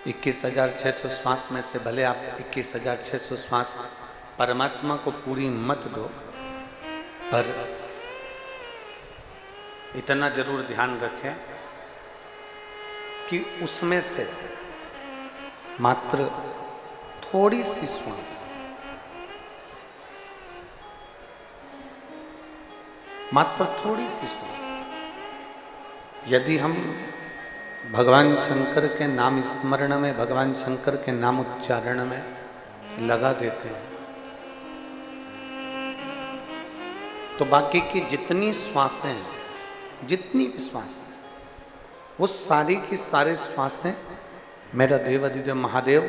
21,600 श्वास में से भले आप 21,600 श्वास परमात्मा को पूरी मत दो, पर इतना जरूर ध्यान रखें कि उसमें से मात्र थोड़ी सी श्वास, मात्र थोड़ी सी श्वास यदि हम भगवान शंकर के नाम स्मरण में, भगवान शंकर के नाम उच्चारण में लगा देते हैं, तो बाकी की जितनी श्वासें हैं, जितनी भी श्वासें, वो सारी की सारे श्वासें मेरा देव अधिदेव महादेव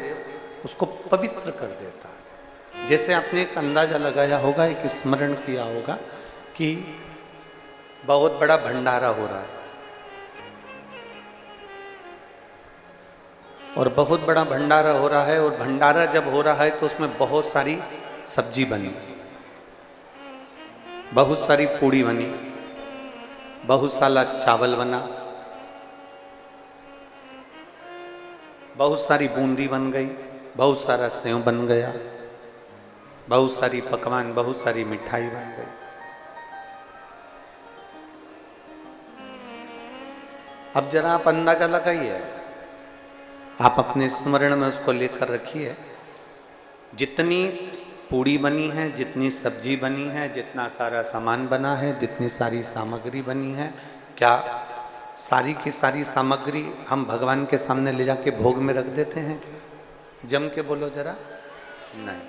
उसको पवित्र कर देता है। जैसे आपने एक अंदाजा लगाया होगा, एक स्मरण किया होगा कि बहुत बड़ा भंडारा हो रहा है और बहुत बड़ा भंडारा हो रहा है, और भंडारा जब हो रहा है तो उसमें बहुत सारी सब्जी बनी, बहुत सारी पूड़ी बनी, बहुत सारा चावल बना, बहुत सारी बूंदी बन गई, बहुत सारा सेव बन गया, बहुत सारी पकवान, बहुत सारी मिठाई बन गई। अब जरा आप अंदाजा लगाइए, आप अपने स्मरण में उसको लेकर रखिए, जितनी पूड़ी बनी है, जितनी सब्जी बनी है, जितना सारा सामान बना है, जितनी सारी सामग्री बनी है, क्या सारी की सारी सामग्री हम भगवान के सामने ले जाके भोग में रख देते हैं क्या? जम के बोलो जरा। नहीं,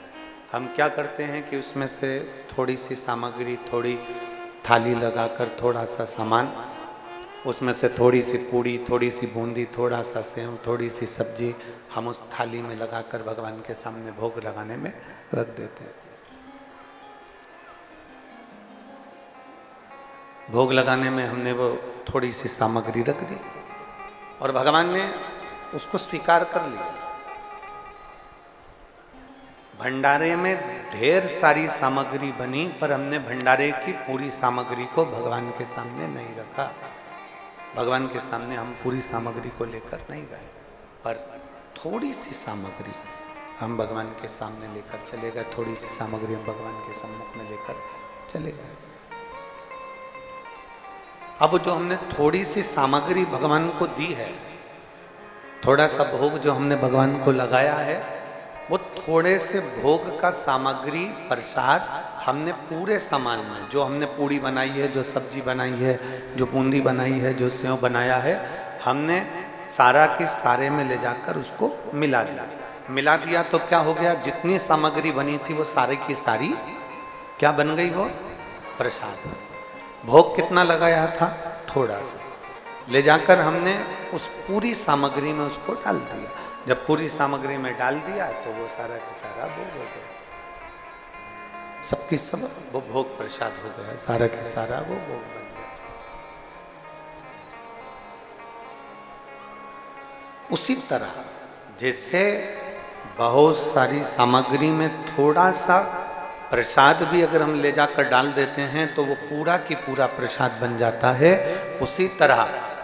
हम क्या करते हैं कि उसमें से थोड़ी सी सामग्री, थोड़ी थाली लगाकर, थोड़ा सा सामान, उसमें से थोड़ी सी पूड़ी, थोड़ी सी बूंदी, थोड़ा सा सेव, थोड़ी सी सब्जी हम उस थाली में लगाकर भगवान के सामने भोग लगाने में रख देते हैं। भोग लगाने में हमने वो थोड़ी सी सामग्री रख दी और भगवान ने उसको स्वीकार कर लिया। भंडारे में ढेर सारी सामग्री बनी, पर हमने भंडारे की पूरी सामग्री को भगवान के सामने नहीं रखा। भगवान के सामने हम पूरी सामग्री को लेकर नहीं गए, पर थोड़ी सी सामग्री हम भगवान के सामने लेकर चले गए, थोड़ी सी सामग्री हम भगवान के सम्मुख में लेकर चले गए। अब जो हमने थोड़ी सी सामग्री भगवान को दी है, थोड़ा सा भोग जो हमने भगवान को लगाया है, वो थोड़े से भोग का सामग्री प्रसाद हमने पूरे सामान में, जो हमने पूड़ी बनाई है, जो सब्जी बनाई है, जो बूंदी बनाई है, जो सेव बनाया है, हमने सारा के सारे में ले जाकर उसको मिला दिया। मिला दिया तो क्या हो गया, जितनी सामग्री बनी थी वो सारी की सारी क्या बन गई, वो प्रसाद। भोग कितना लगाया था, थोड़ा सा ले जाकर हमने उस पूरी सामग्री में उसको डाल दिया। जब पूरी सामग्री में डाल दिया तो वो सारा का सारा भोग हो गया, सबकी सब वो भोग प्रसाद हो गया, सारा का सारा वो भोग बन गया। उसी तरह जैसे बहुत सारी सामग्री में थोड़ा सा प्रसाद भी अगर हम ले जाकर डाल देते हैं तो वो पूरा की पूरा प्रसाद बन जाता है। उसी तरह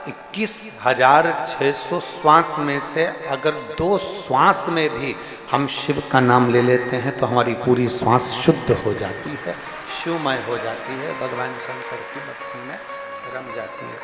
21,600 श्वास में से अगर 2 श्वास में भी हम शिव का नाम ले लेते हैं तो हमारी पूरी श्वास शुद्ध हो जाती है, शिवमय हो जाती है, भगवान शंकर की भक्ति में रम जाती है।